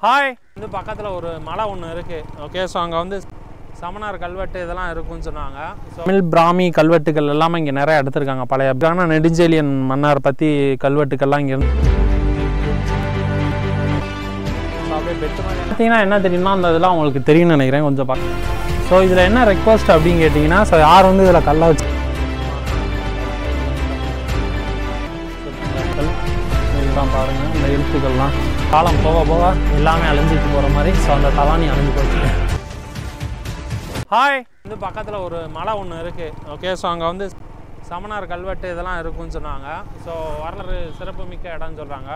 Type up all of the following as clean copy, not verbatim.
Hi வந்து பக்கத்தில் ஒரு மலை ஒன்று இருக்குது. ஓகே, ஸோ அங்கே வந்து சமணர் கல்வெட்டு இதெல்லாம் இருக்குன்னு சொன்னாங்க. ஸோ தமிழ் பிராமி கல்வெட்டுகள் எல்லாமே இங்கே நிறைய எடுத்திருக்காங்க. பழைய நெடுஞ்செழியன் மன்னர் பற்றி கல்வெட்டுக்கள்லாம் இங்கே இருந்து அப்படியே பெற்று மாதிரி பார்த்தீங்கன்னா என்ன தெரியுமா, அந்த இதெல்லாம் உங்களுக்கு தெரியும்னு நினைக்கிறேன் கொஞ்சம் பார்க்க. ஸோ இதில் என்ன ரெக்வஸ்ட் அப்படின்னு கேட்டிங்கன்னா, ஸோ யார் வந்து இதில் கல்லை வச்சு இதெல்லாம் பாருங்கள், இந்த எழுத்துக்கள்லாம் காலம் போக போக எல்லாமே அழிஞ்சிட்டு போகிற மாதிரி. ஸோ அந்த தலானி அழிஞ்சு போச்சு. ஹாய் வந்து பக்கத்தில் ஒரு மலை ஒன்று இருக்குது. ஓகே, ஸோ அங்கே வந்து சமணர் கல்வெட்டு இதெல்லாம் இருக்குன்னு சொன்னாங்க. ஸோ வரலாறு சிறப்பு மிக்க இடம்னு சொல்கிறாங்க.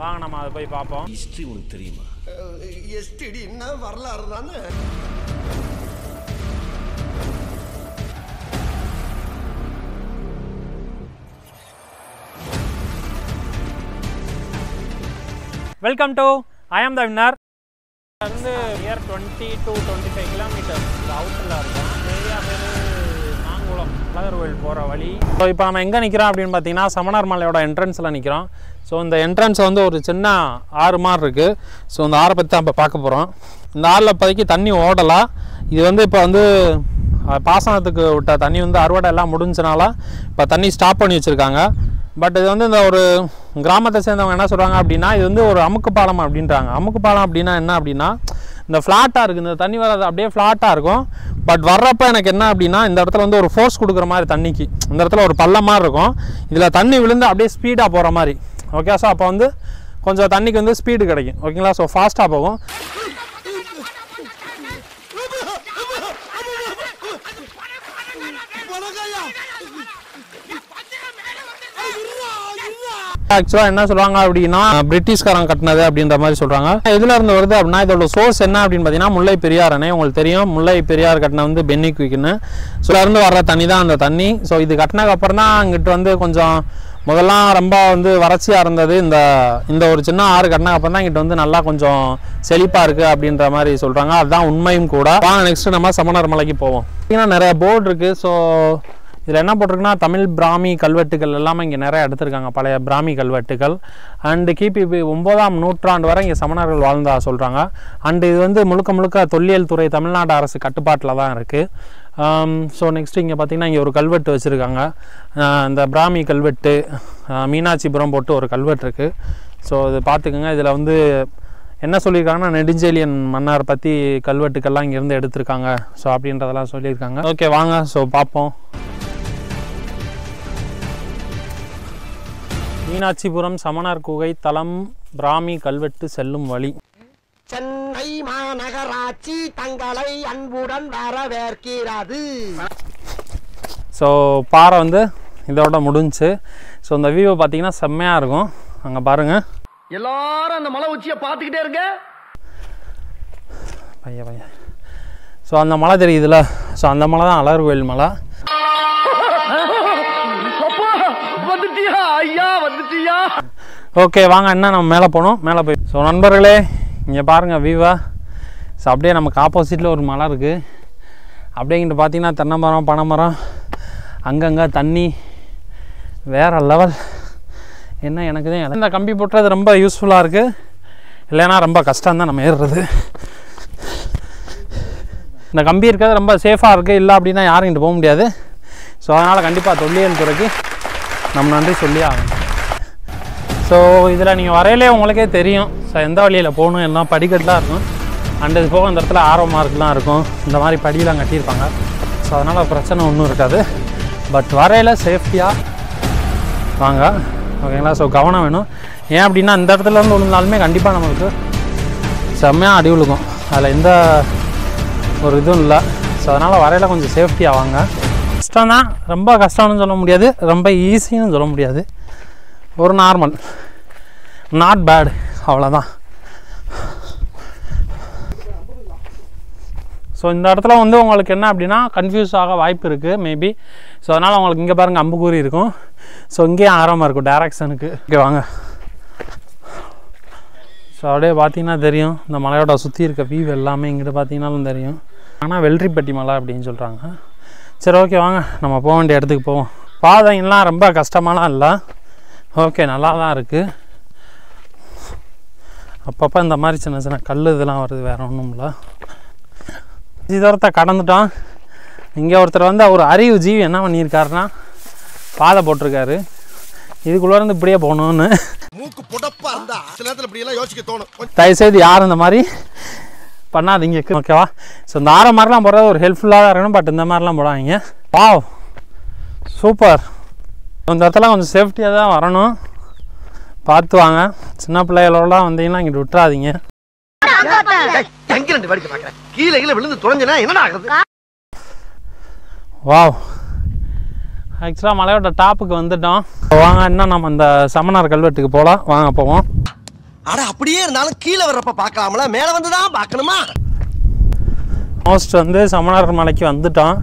வாங்க நம்ம அதை போய் பார்ப்போம். ஹிஸ்ட்ரி உனக்கு தெரியுமா? எஸ்டிடின்னா வரலாறு தானே. வெல்கம் டு ஐ ஆம் த வின்னர். வந்து இயர் 20 to 25 கிலோமீட்டர் அவுட்டரில் இருக்கும். ஏரியா பேர் நாங்குளம் அழகர்கோவில் போகிற வழி. ஸோ இப்போ நம்ம எங்கே நிற்கிறோம் அப்படின்னு பார்த்தீங்கன்னா, சமணர் மலையோட என்ட்ரன்ஸில் நிற்கிறோம். ஸோ இந்த என்ட்ரன்ஸ் வந்து ஒரு சின்ன ஆறு மாதிரி இருக்குது. ஸோ இந்த ஆறை பற்றி தான் இப்போ பார்க்க போகிறோம். இந்த ஆறில் இப்போதைக்கு தண்ணி ஓடலாம். இது வந்து இப்போ வந்து பாசனத்துக்கு விட்ட தண்ணி வந்து அறுவடை எல்லாம் முடிஞ்சனால இப்போ தண்ணி ஸ்டாப் பண்ணி வச்சுருக்காங்க. பட் இது வந்து இந்த ஒரு கிராமத்தை சேர்ந்தவங்க என்ன சொல்கிறாங்க அப்படின்னா, இது வந்து ஒரு அமுக்கு பாலம் அப்படின்றாங்க. அமுக்கு பாலம் அப்படின்னா என்ன அப்படின்னா, இந்த ஃப்ளாட்டாக இருக்குது, இந்த தண்ணி வர்றது அப்படியே ஃப்ளாட்டாக இருக்கும். பட் வர்றப்போ எனக்கு என்ன அப்படின்னா, இந்த இடத்துல வந்து ஒரு ஃபோர்ஸ் கொடுக்குற மாதிரி தண்ணிக்கு, இந்த இடத்துல ஒரு பள்ளம் மாதிரி இருக்கும். இதில் தண்ணி விழுந்து அப்படியே ஸ்பீடாக போகிற மாதிரி. ஓகே, ஸோ அப்போ வந்து கொஞ்சம் தண்ணிக்கு வந்து ஸ்பீடு கிடைக்கும். ஓகேங்களா, ஸோ ஃபாஸ்ட்டாக போகும். ஆக்சுவலாக என்ன சொல்கிறாங்க அப்படின்னா, பிரிட்டிஷ்காரங்க கட்டினது அப்படின்ற மாதிரி சொல்கிறாங்க. எதில் இருந்து வருது அப்படின்னா, இதோட சோர்ஸ் என்ன அப்படின்னு பார்த்தீங்கன்னா, முல்லை பெரியார் அணை. உங்களுக்கு தெரியும், முல்லை பெரியார் கட்டின வந்து பென்னிக்விக்னு. ஸோ இருந்து வர்ற தண்ணி தான் அந்த தண்ணி. ஸோ இது கட்டினதுக்கப்புறம் தான் இங்கிட்டு வந்து கொஞ்சம் முதல்லாம் ரொம்ப வந்து வறட்சியாக இருந்தது. இந்த ஒரு சின்ன ஆறு கட்டினதுக்கப்புறம் தான் இங்கிட்ட வந்து நல்லா கொஞ்சம் செழிப்பாக இருக்குது அப்படின்ற மாதிரி சொல்கிறாங்க. அதுதான் உண்மையும் கூட. வாங்க நெக்ஸ்ட்டு நம்ம சமணர் மலைக்கு போவோம். பார்த்தீங்கன்னா நிறைய போர்டு இருக்குது. ஸோ இதில் என்ன போட்டிருக்குன்னா, தமிழ் பிராமி கல்வெட்டுகள் எல்லாமே இங்கே நிறைய எடுத்திருக்காங்க. பழைய பிராமி கல்வெட்டுகள். அண்டு கிபி 9ஆம் நூற்றாண்டு வரை இங்கே சமணர்கள் வாழ்ந்தா சொல்கிறாங்க. அண்டு இது வந்து முழுக்க முழுக்க தொல்லியல் துறை தமிழ்நாடு அரசு கட்டுப்பாட்டில் தான் இருக்குது. ஸோ நெக்ஸ்ட்டு இங்கே பார்த்திங்கன்னா, இங்கே ஒரு கல்வெட்டு வச்சுருக்காங்க. இந்த பிராமி கல்வெட்டு மீனாட்சிபுரம் போட்டு ஒரு கல்வெட்டு இருக்குது. ஸோ இது பார்த்துக்குங்க. இதில் வந்து என்ன சொல்லியிருக்காங்கன்னா, நெடுஞ்செழியன் மன்னர் பற்றி கல்வெட்டுக்கள்லாம் இங்கேருந்து எடுத்திருக்காங்க. ஸோ அப்படின்றதெல்லாம் சொல்லியிருக்காங்க. ஓகே வாங்க, ஸோ பார்ப்போம். மீனாட்சிபுரம் சமணர் குகை தலம் பிராமி கல்வெட்டு செல்லும் வழி. சென்னை மாநகராட்சி தங்களை அன்புடன் வரவேற்கிறது. ஸோ பாறை வந்து இதோட முடிஞ்சு. ஸோ இந்த வியூவை பார்த்தீங்கன்னா செம்மையாக இருக்கும். அங்கே பாருங்கள், எல்லாரும் அந்த மலை உச்சியை பார்த்துக்கிட்டே இருங்க. பையன். ஸோ அந்த மலை தெரியுதுல்ல, ஸோ அந்த மலை தான் அழகர்கோவில் மலை. ஓகே வாங்க, என்ன நம்ம மேலே போகணும். மேலே போய் ஸோ நண்பர்களே இங்கே பாருங்கள் வியூவா. ஸோ அப்படியே நமக்கு ஆப்போசிட்டில் ஒரு மலை இருக்குது. அப்படியே இங்கிட்டு பார்த்தீங்கன்னா தென்னை மரம், பனை மரம், அங்கங்கே தண்ணி, வேறு லெவல். என்ன எனக்கு தான் இந்த கம்பி போட்டுறது ரொம்ப யூஸ்ஃபுல்லாக இருக்குது. இல்லைன்னா ரொம்ப கஷ்டம் தான் நம்ம ஏறுறது. இந்த கம்பி இருக்கிறது ரொம்ப சேஃபாக இருக்குது. இல்லை அப்படின்னா யாரும் இங்கிட்டு போக முடியாது. ஸோ அதனால் கண்டிப்பாக தொல்லியல் துறைக்கு நம்ம நன்றி சொல்லி ஆகணும். ஸோ இதில் நீங்கள் வரையிலே உங்களுக்கே தெரியும். ஸோ எந்த வழியில் போகணும், எல்லாம் படிக்கட்டுலாம் இருக்கும். அண்ட் இது போக இந்த இடத்துல ஆரோ மார்க்லாம் இருக்கும். இந்த மாதிரி படியெலாம் கட்டியிருப்பாங்க. ஸோ அதனால் பிரச்சனை ஒன்றும் இருக்காது. பட் வரையில் சேஃப்டியாக வாங்க, ஓகேங்களா. ஸோ கவனம் வேணும். ஏன் அப்படின்னா, இந்த இடத்துல இருந்து விழுந்தாலுமே கண்டிப்பாக நம்மளுக்கு செம்மையாக அடி விழுக்கும். அதில் எந்த ஒரு இதுவும் இல்லை. ஸோ அதனால் வரையில் கொஞ்சம் சேஃப்டியாக வாங்க. கஷ்டம் தான், ரொம்ப கஷ்டம்னு சொல்ல முடியாது, ரொம்ப ஈஸின்னு சொல்ல முடியாது. ஒரு நார்மல், நாட் பேட், அவ்வளோதான். ஸோ இந்த இடத்துல வந்து உங்களுக்கு என்ன அப்படின்னா, கன்ஃபியூஸ் ஆக வாய்ப்பு இருக்குது மேபி. ஸோ அதனால் உங்களுக்கு இங்கே பாருங்கள் அம்புக்கூறி இருக்கும். ஸோ இங்கேயும் ஆரமாக இருக்கும் டைரக்ஷனுக்கு. ஓகே வாங்க. ஸோ அப்படியே பார்த்தீங்கன்னா தெரியும், இந்த மலையோட சுற்றி இருக்க வியூ எல்லாமே இங்கிட்ட பார்த்தீங்கன்னாலும் தெரியும். ஆனால் வெள்ளரிப்பட்டி மலை அப்படின்னு சொல்கிறாங்க. சரி ஓகே வாங்க, நம்ம போக வேண்டிய இடத்துக்கு போவோம். பாதைங்கள்லாம் ரொம்ப கஷ்டமாலாம் இல்லை. ஓகே நல்லா தான் இருக்குது. அப்பப்போ இந்த மாதிரி சின்ன சின்ன கல் இதெல்லாம் வருது, வேறு ஒன்றும் இல்லை. தூரத்தை கடந்துட்டோம். இங்கே ஒருத்தர் வந்து ஒரு அறிவு ஜீவி என்ன பண்ணியிருக்காருன்னா பாதை போட்டிருக்காரு, இதுக்குள்ளே இருந்து இப்படியே போகணுன்னு. மூக்கு புடப்பா இருந்தா சில நேரத்துல இப்படி எல்லாம் யோசிக்க தோணும். தயவுசெய்து யாரும் இந்த மாதிரி பண்ணாதீங்க, ஓகேவா? ஸோ இந்த ஆற மாதிரிலாம் போடுறது ஒரு ஹெல்ப்ஃபுல்லாக தான் இருக்கணும், பட் இந்த மாதிரிலாம் போடாதீங்க. Wow super. இந்த இடத்துல கொஞ்சம் சேஃப்டியாக தான் வரணும், பார்த்து வாங்க. சின்ன பிள்ளைகளோடலாம் வந்தீங்கன்னா இங்கிட்டு விட்டுறாதீங்க. கீழே கீழே விழுந்து துளைஞ்சனா என்னடா ஆகுது? வாவ், ஆக்சுவலாக மலையோட டாப்புக்கு வந்துட்டோம். வாங்க இன்னும் நம்ம இந்த சமணர் கல்வெட்டுக்கு போகலாம், வாங்க போவோம். அட அப்படியே இருந்தாலும் கீழே வர்றப்ப பார்க்கலாம்ல, மேலே வந்து தான் பார்க்கணுமா? மோஸ்ட் வந்து சமணர் மலைக்கு வந்துட்டோம்.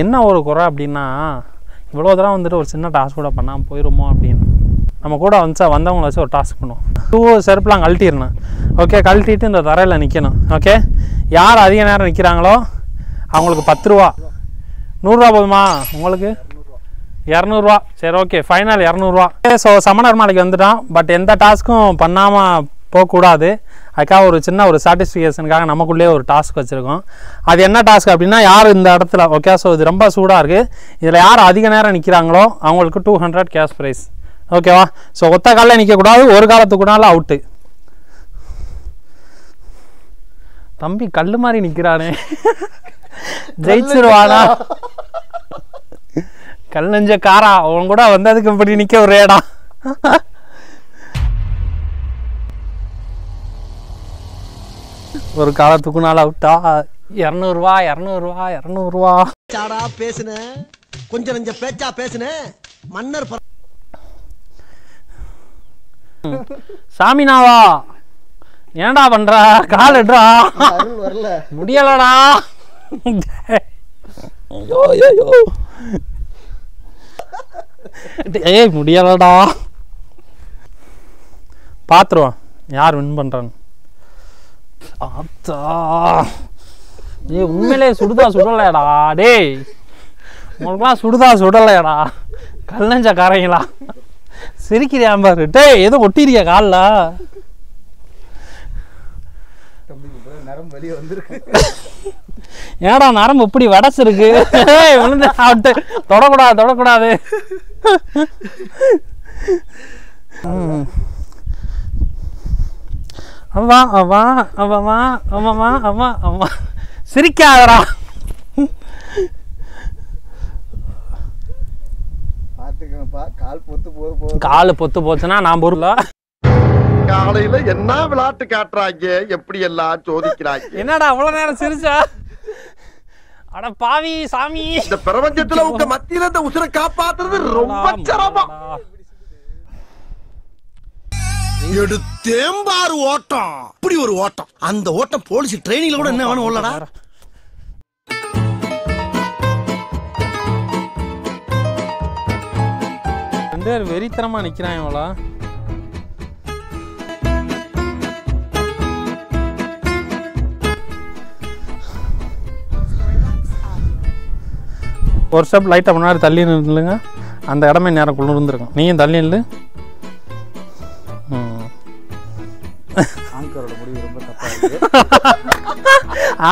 என்ன ஒரு குறை அப்படின்னா, இவ்வளோ தூரம் வந்துட்டு ஒரு சின்ன டாஸ்க் கூட பண்ணாமல் போயிடுமோ அப்படின்னு. நம்ம கூட வந்தவங்கள வச்சு ஒரு டாஸ்க் பண்ணுவோம். 2 செருப்புலாம் கழட்டிடணும், ஓகே? கழட்டிட்டு இந்த தரையில் நிற்கணும், ஓகே? யார் அதிக நேரம் நிற்கிறாங்களோ அவங்களுக்கு 10 ரூபா. 100 ரூபா போதுமா உங்களுக்கு? 200 ரூபா. சரி, ஓகே, ஃபைனல் 200 ரூபா. ஸோ சமணர் மலைக்கு வந்துட்டோம், பட் எந்த டாஸ்க்கும் பண்ணாமல் போகக்கூடாது. அதுக்காக ஒரு சின்ன ஒரு சாட்டிஸ்ஃபிகேஷனுக்காக நமக்குள்ளேயே ஒரு டாஸ்க் வச்சுருக்கோம். அது என்ன டாஸ்க் அப்படின்னா, யார் இந்த இடத்துல, ஓகே? ஸோ இது ரொம்ப சூடாக இருக்குது, இதில் யார் அதிக நேரம் நிற்கிறாங்களோ அவங்களுக்கு 200 கேஷ் ப்ரைஸ், ஓகேவா? ஸோ ஒத்த காலில் நிற்கக்கூடாது, ஒரு காலத்துக்குனால அவுட்டு. தம்பி கல் மாதிரி நிற்கிறானே, ஜெயிச்சிருவானா? கல் நெஞ்ச காரா, அவன் கூட வந்ததுக்கு இப்படி நிற்க ஒரு இடம். ஒரு காலத்துக்குனால அவுட்டா. 200 ரூபா 200 ரூபா 200 ரூபா. சாடா பேசுன, கொஞ்சம் நெஞ்ச பேச்சா பேசுன மன்னர். சாமினாவா ஏன்டா பண்ற? கால் எடுறா, வரல முடியலடா. ஏய் முடியலடா. பாத்துருவோம் யார் வின் பண்றான்னு. ஆத்தா, ஏய் உண்மையிலே சுடுதா சுடலையடா? டேய் உங்களுக்குலாம் சுடுதா சுடலையடா? கல்லஞ்ச காரங்களா சிரிக்கிறியா பாரு. டேய் ஏதோ ஒட்டிருக்கியா காலில்? ஏடா நரம்பு இப்படி வடச்சிருக்கு, விழுந்து சாப்பிட்டு. தொடக்கூடாது தொடக்கூடாது. அவா அவா அவா அவா அவா அவா சிரிக்காதடா. காலு பொத்து போச்சுன்னா நான் பொருளா? காலையில என்ன விளையாட்டு காட்டுறாங்க, எப்படி எல்லாம் சோதிக்கிறாங்க. என்னடா அவ்வளவு நேரம் சிரிச்சா? அட பாவி சாமி, இந்த பிரபஞ்சத்துல உங்க மத்தியில இந்த உசுரை காப்பாத்துறது ரொம்ப சிரமம். எடுத்தேம்பாரு ஓட்டம், இப்படி ஒரு ஓட்டம். அந்த ஓட்டம் போலீஸ் ட்ரைனிங்ல கூட என்ன வேணும் உள்ளடா. ரெண்டு பேர் வெறித்தனமா நிக்கிறான் இவளா. ஒரு ஸ்டெப் லைட்டாக முன்னாடி தள்ளி நில்லுங்க, அந்த இடமே நேரம் குளிர்ந்துருக்கும். நீயும் தள்ளி நில்லு.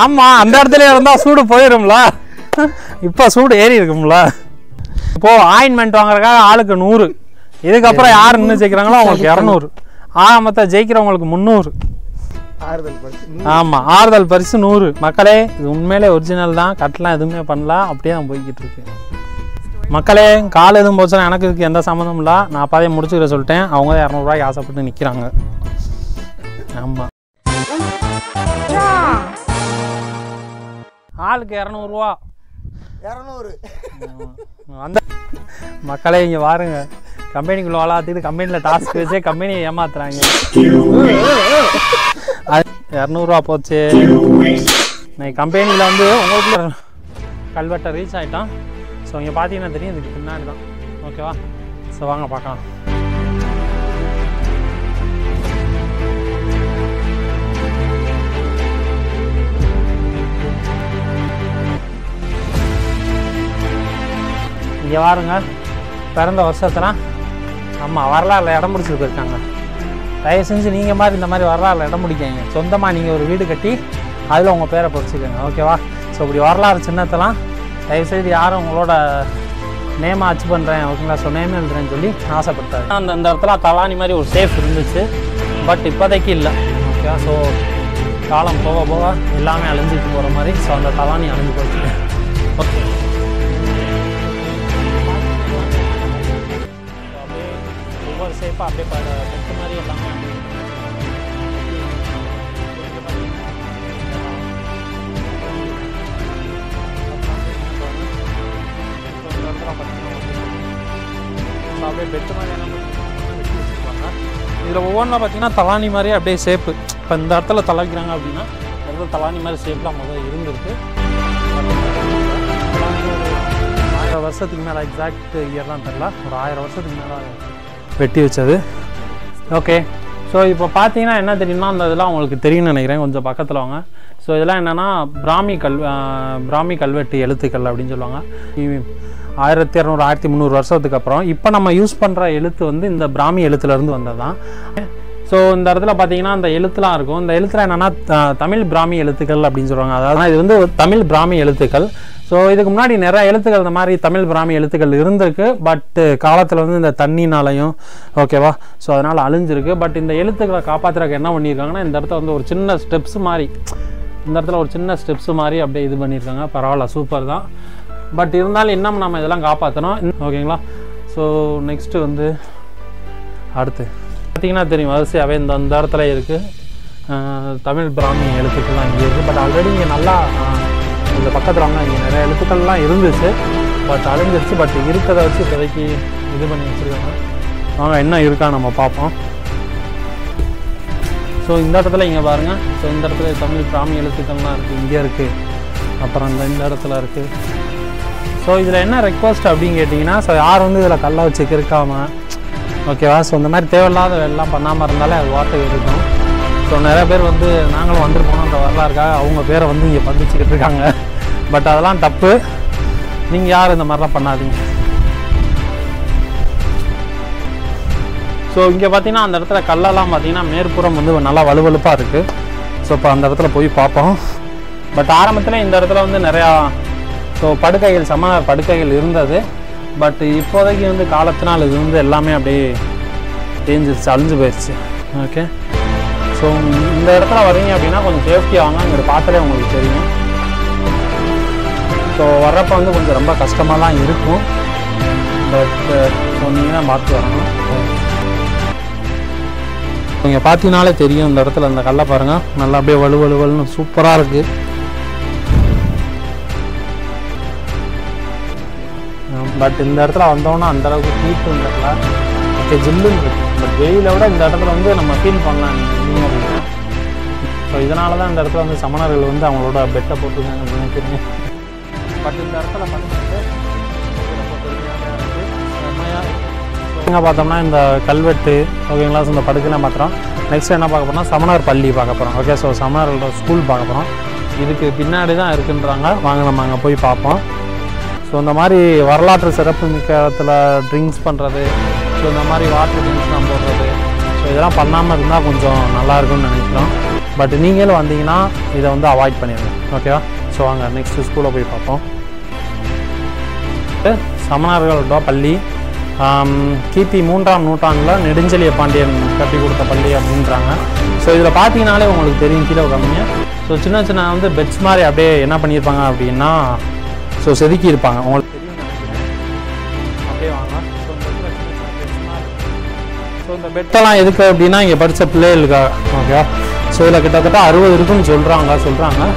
ஆமா, அந்த இடத்துல இருந்தா சூடு போயிரும்ல, இப்ப சூடு ஏறி இருக்கும்ல. இப்போ ஆயின்மெண்ட் வாங்குறதுக்காக ஆளுக்கு 100, இதுக்கப்புறம் யார் இன்னும் ஜெயிக்கிறாங்களோ அவங்களுக்கு 200, மொத்தம் ஜெயிக்கிறவங்களுக்கு 300. ஆமா, ஆறுதல் பரிசு 100. மக்களே இது உண்மையிலே ஒரிஜினல் தான், கட்டலாம் எதுவுமே பண்ணலாம், அப்படியே தான் போய்கிட்டு இருக்கு. மக்களே கால் எதுவும் போச்சுன்னா எனக்கு இதுக்கு எந்த சம்மந்தமும் இல்லை, நான் பாதையை முடிச்சுக்கிற சொல்லிட்டேன். அவங்க தான் 200 ரூபாய்க்கு ஆசைப்பட்டு நிற்கிறாங்க. ஆமா, ஆளுக்கு 200 ரூபா. 200 அந்த மக்களே இங்கே பாருங்க, கம்பெனிக்குள்ள வளாத்துட்டு கம்பெனியில் டாஸ்க் வச்சே கம்பெனியை ஏமாத்துறாங்க. 200 ரூபா போச்சு. நான் கம்பெனியில் வந்து உங்களுக்கு கல்வெட்டை ரீச் ஆகிட்டோம். ஸோ இங்கே பார்த்தீங்கன்னா தெரியும், இதுக்கு பின்னாடி தான், ஓகேவா? ஸோ வாங்க பார்க்கலாம். இங்கே பாருங்க, பிறந்த வருஷத்தில் ஆமாம் வரலாறுல இடம் பிடிச்சிட்டு போயிருக்காங்க. தயவு செஞ்சு நீங்கள் மாதிரி இந்த மாதிரி வரலாறு இடம் முடிக்காங்க. சொந்தமாக நீங்கள் ஒரு வீடு கட்டி அதில் உங்கள் பேரை பொறிச்சிக்கோங்க. ஓகேவா? ஸோ இப்படி வரலாறு சின்னத்தெல்லாம் தயவுசெய்து யாரும் உங்களோட நேமை அச்சு பண்ணுறேன் ஓகேங்களா, ஸோ நேம் எழுதுறேன்னு சொல்லி ஆசைப்பட்டாரு. அந்த இடத்துல தலானி மாதிரி ஒரு சேஃப் இருந்துச்சு, பட் இப்போதைக்கு இல்லை. ஓகேவா? ஸோ காலம் போக போக எல்லாமே அழிஞ்சிட்டு போகிற மாதிரி. ஸோ அந்த தலானி அழிஞ்சு போச்சு. ஓகே, அப்படியே ஒவ்வொரு சேஃபாக அப்படியே பெற்ற மாதிரி எல்லாமே அப்படியே பெட்டு மாதிரி வெட்டி வச்சுருப்பாங்க. இதில் ஒவ்வொன்றும் பார்த்தீங்கன்னா தலானி மாதிரி அப்படியே ஷேப்பு. இப்போ இந்த இடத்துல தலாக்கிறாங்க அப்படின்னா இடத்துல தலானி மாதிரி ஷேப்லாம் முதல்ல இருந்திருக்கு. 1000 வருஷத்துக்கு மேலே, எக்ஸாக்ட் இயர்லாம் தெரியல, ஒரு 1000 வருஷத்துக்கு மேலே வெட்டி வச்சது. ஓகே, ஸோ இப்போ பார்த்தீங்கன்னா என்ன தெரியும்னா, அந்த இதெல்லாம் உங்களுக்கு தெரியும்னு நினைக்கிறேன். கொஞ்சம் பக்கத்தில் வாங்க. ஸோ இதெல்லாம் என்னென்னா பிராமி கல்வெட்டு எழுத்துக்கள் அப்படின்னு சொல்லுவாங்க. 1200 1300 வருஷத்துக்கு அப்புறம் இப்போ நம்ம யூஸ் பண்ணுற எழுத்து வந்து இந்த பிராமி எழுத்துலேருந்து வந்தது தான். ஸோ இந்த இடத்துல பார்த்தீங்கன்னா அந்த எழுத்துலாம் இருக்கும். இந்த எழுத்துல என்னென்னா தமிழ் பிராமி எழுத்துக்கள் அப்படின்னு சொல்லுவாங்க. அதாவது இது வந்து தமிழ் பிராமி எழுத்துக்கள். ஸோ இதுக்கு முன்னாடி நிறைய எழுத்துக்கள் இந்த மாதிரி தமிழ் பிராமி எழுத்துக்கள் இருந்திருக்கு. பட் காலத்தில் வந்து இந்த தண்ணினாலையும் ஓகேவா, ஸோ அதனால் அழிஞ்சிருக்கு. பட் இந்த எழுத்துக்களை காப்பாற்றுறதுக்கு என்ன பண்ணியிருக்காங்கன்னா, இந்த இடத்துல வந்து ஒரு சின்ன ஸ்டெப்ஸ் மாதிரி, இந்த இடத்துல ஒரு சின்ன ஸ்டெப்ஸ் மாதிரி அப்படியே இது பண்ணியிருக்காங்க. பரவாயில்ல, சூப்பர் தான். பட் இருந்தாலும் இன்னும் நம்ம இதெல்லாம் காப்பாற்றணும். ஓகேங்களா? ஸோ நெக்ஸ்ட்டு வந்து அடுத்து பார்த்திங்கன்னா தெரியும், வரிசையாகவே இந்த இடத்துல இருக்குது தமிழ் பிராமி எழுத்துக்கள்லாம் இங்கே இருக்குது. பட் ஆல்ரெடி இங்கே நல்லா இந்த பக்கத்தில் வாங்க, இங்கே நிறைய எழுத்துக்கள்லாம் இருந்துச்சு, பட் அழிஞ்சிருச்சு. பட் இருக்கிறத வச்சு இப்போதைக்கு இது பண்ணி வச்சுருக்காங்க. வாங்க என்ன இருக்கா நம்ம பார்ப்போம். ஸோ இந்த இடத்துல இங்கே பாருங்கள். ஸோ இந்த இடத்துல தமிழ் பிராமி எழுத்துக்கள்லாம் இருக்குது, இங்கே இருக்குது. அப்புறம் இந்த இடத்துல இருக்குது. ஸோ இதில் என்ன ரெக்வஸ்ட் அப்படின்னு கேட்டிங்கன்னா, ஸோ யார் வந்து இதில் கல்லை வச்சு கிறுக்காமல் ஓகேவா, ஸோ இந்த மாதிரி தேவையில்லாத எல்லாம் பண்ணாமல் இருந்தாலே அது வாட்டுக்கு இருக்கும். ஸோ நிறைய பேர் வந்து நாங்களும் வந்துருப்போம் அந்த வரலாறுக்காக அவங்க பேரை வந்து இங்கே பதிச்சுக்கிட்டு இருக்காங்க. பட் அதெல்லாம் தப்பு. நீங்கள் யார் இந்த மாதிரிலாம் பண்ணாதீங்க. ஸோ இங்கே பார்த்தீங்கன்னா அந்த இடத்துல கல்லெல்லாம் பார்த்தீங்கன்னா மேற்புறம் வந்து நல்லா வலுவலுப்பாக இருக்குது. ஸோ இப்போ அந்த இடத்துல போய் பார்ப்போம். பட் ஆரம்பத்தில் இந்த இடத்துல வந்து நிறையா படுக்கைகள், சமணர் படுக்கைகள் இருந்தது. பட் இப்போதைக்கு வந்து காலத்தினால் இது வந்து எல்லாமே அப்படியே தேஞ்சிருச்சு, அழிஞ்சு போயிடுச்சு. ஓகே, ஸோ இந்த இடத்துல வரீங்க அப்படின்னா கொஞ்சம் சேஃப்டியாக வாங்க. இங்கே பார்த்தாலே உங்களுக்கு தெரியும். ஸோ வர்றப்போ வந்து கொஞ்சம் ரொம்ப கஷ்டமாக தான் இருக்கும். பட் ஸோ நீங்கள் தான் பார்த்து வரணும். இங்கே பார்த்தீங்கனாலே தெரியும், இந்த இடத்துல அந்த கல்லை பாருங்கள், நல்லா அப்படியே வலுவலுவல்னு சூப்பராக இருக்குது. பட் இந்த இடத்துல வந்தோன்னா அந்தளவுக்கு ஹீட்டும் இருக்கல, ஓகே ஜில்லுன்னு இருக்குது. பட் வெயிலை விட இந்த இடத்துல வந்து நம்ம ஃபீல் பண்ணலாம் நீங்கள் அப்படின்னா. ஸோ இதனால தான் இந்த இடத்துல வந்து சமணர்கள் வந்து அவங்களோட பெட்டை போட்டிருக்காங்கன்னு நினைக்கிறேன். பட் இந்த இடத்துல பார்த்துட்டு ரொம்ப பெருமையாக இருக்குது, செம்மையாக. எங்கே பார்த்தோம்னா இந்த கல்வெட்டு ஓகேங்களா, ஸோ இந்த படுக்கைலாம் பார்க்குறோம். நெக்ஸ்ட் என்ன பார்க்க போகிறோம்னா சமணர் பள்ளி பார்க்க போகிறோம். ஓகே, ஸோ சமணர்களோட ஸ்கூல் பார்க்க போகிறோம். இதுக்கு பின்னாடி தான் இருக்குன்றாங்க. வாங்க நம்ம அங்கே போய் பார்ப்போம். ஸோ இந்த மாதிரி வரலாற்று சிறப்பு மிக்க இடத்துல ட்ரிங்க்ஸ் பண்ணுறது, ஸோ இந்த மாதிரி வாட்டர் ட்ரிங்க்ஸ்லாம் போடுறது, ஸோ இதெல்லாம் பண்ணாமல் இருந்தால் கொஞ்சம் நல்லாயிருக்கும்னு நினைக்கிறோம். பட் நீங்களும் வந்தீங்கன்னா இதை வந்து அவாய்ட் பண்ணிடுங்க. ஓகேவா? ஸோ வாங்க நெக்ஸ்ட்டு ஸ்கூலில் போய் பார்ப்போம். சமணர்களோட பள்ளி கிபி 3ஆம் நூற்றாண்டில் நெடுஞ்செழிய பாண்டியன் கட்டி கொடுத்த பள்ளி அப்படின்றாங்க. ஸோ இதில் பார்த்தீங்கன்னாலே உங்களுக்கு தெரியும், கீழே கம்மிங்க. ஸோ சின்ன சின்ன வந்து பெட்ஸ் மாதிரி அப்படியே என்ன பண்ணியிருப்பாங்க அப்படின்னா, ஸோ செதுக்கி இருப்பாங்க, உங்களுக்கு தெரியும் நினைக்கிறேன். அப்படியே வாங்க. ஸோ இந்த பெட்ஸ் மாதிரி. ஸோ இந்த பெட்டெல்லாம் எதுக்கு அப்படின்னா இங்கே படித்த பிள்ளைகளுக்காக. ஓகே, ஸோ இதில் கிட்டத்தட்ட 60 இருக்குன்னு சொல்கிறாங்க.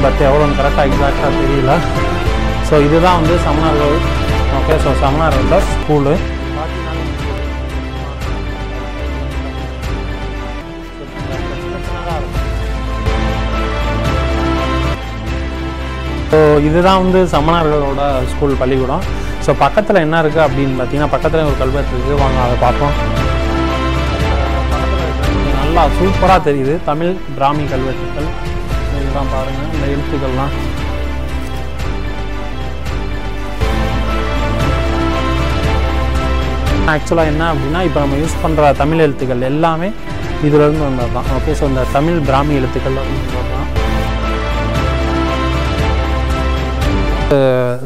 பட் எவ்வளோன்னு கரெக்டாக எக்ஸாக்டாக தெரியல. ஸோ இதுதான் வந்து சமணர்கள். ஓகே, ஸோ சமணர்களோட ஸ்கூலு. ஸோ இதுதான் வந்து சமணர்களோட ஸ்கூல் பள்ளிக்கூடம். ஸோ பக்கத்தில் என்ன இருக்குது அப்படின்னு பார்த்தீங்கன்னா, பக்கத்தில் ஒரு கல்வெட்டு இருக்குது, வாங்க அதை பார்ப்போம். நல்லா சூப்பராக தெரியுது, தமிழ் பிராமி கல்வெட்டுகள். இதுதான் பாருங்கள், இந்த எழுத்துக்கள்லாம். ஆக்சுவலாக என்ன அப்படின்னா இப்போ நம்ம யூஸ் பண்ணுற தமிழ் எழுத்துக்கள் எல்லாமே இதிலேருந்து வந்தது தான். ஓகே, ஸோ இந்த தமிழ் பிராமி எழுத்துக்கள் வந்தது தான்.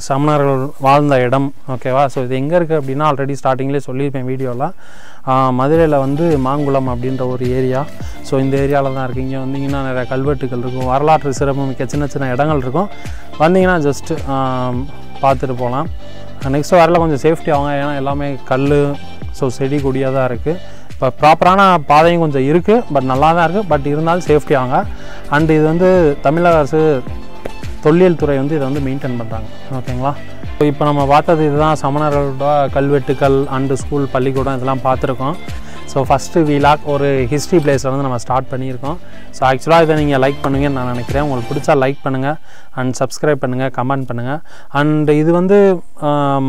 சமணர்கள் வாழ்ந்த இடம். ஓகேவா, ஸோ இது எங்கே இருக்குது அப்படின்னா ஆல்ரெடி ஸ்டார்டிங்லேயே சொல்லியிருப்பேன் வீடியோவில். மதுரையில் வந்து மாங்குளம் அப்படின்ற ஒரு ஏரியா. ஸோ இந்த ஏரியாவில் தான் இருக்குது. இங்கே வந்தீங்கன்னா நிறைய கல்வெட்டுகள் இருக்கும், வரலாற்று சிறப்புமிக்க சின்ன சின்ன இடங்கள் இருக்கும். வந்தீங்கன்னா ஜஸ்ட்டு பார்த்துட்டு போகலாம். நெக்ஸ்ட்டு வரல கொஞ்சம் சேஃப்டி ஆகும், ஏன்னா எல்லாமே கல், ஸோ செடி கொடியாக தான் இருக்குது. இப்போ ப்ராப்பரான பாதையும் கொஞ்சம் இருக்குது, பட் நல்லா தான் இருக்குது. பட் இருந்தாலும் சேஃப்டி ஆகுங்க. அண்டு இது வந்து தமிழக அரசு தொல்லியல் துறை வந்து இதை வந்து மெயின்டைன் பண்ணுறாங்க. ஓகேங்களா, இப்போ நம்ம பார்த்தது இதுதான் சமணர்களோட கல்வெட்டுக்கள் அண்டு ஸ்கூல், பள்ளிக்கூடம் இதெல்லாம் பார்த்துருக்கோம். ஸோ ஃபஸ்ட்டு வீலாக் ஒரு ஹிஸ்ட்ரி பிளேஸில் வந்து நம்ம ஸ்டார்ட் பண்ணியிருக்கோம். ஸோ ஆக்சுவலாக இதை நீங்கள் லைக் பண்ணுவீங்கன்னு நான் நினைக்கிறேன். உங்களுக்கு பிடிச்சா லைக் பண்ணுங்கள் அண்ட் சப்ஸ்கிரைப் பண்ணுங்கள், கமெண்ட் பண்ணுங்கள். அண்ட் இது வந்து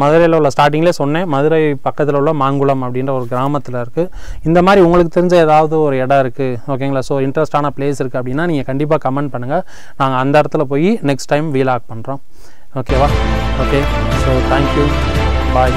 மதுரையில் உள்ள ஸ்டார்டிங்லேயே சொன்னேன், மதுரை பக்கத்தில் உள்ள மாங்குளம் அப்படின்ற ஒரு கிராமத்தில் இருக்குது. இந்த மாதிரி உங்களுக்கு தெரிஞ்ச ஏதாவது ஒரு இடம் இருக்குது, ஓகேங்களா, ஸோ இன்ட்ரெஸ்டான பிளேஸ் இருக்குது அப்படின்னா நீங்கள் கண்டிப்பாக கமெண்ட் பண்ணுங்கள். நாங்கள் அந்த இடத்துல போய் நெக்ஸ்ட் டைம் வீலாக் பண்ணுறோம். ஓகேவா? ஓகே, ஸோ தேங்க்யூ, பாய்.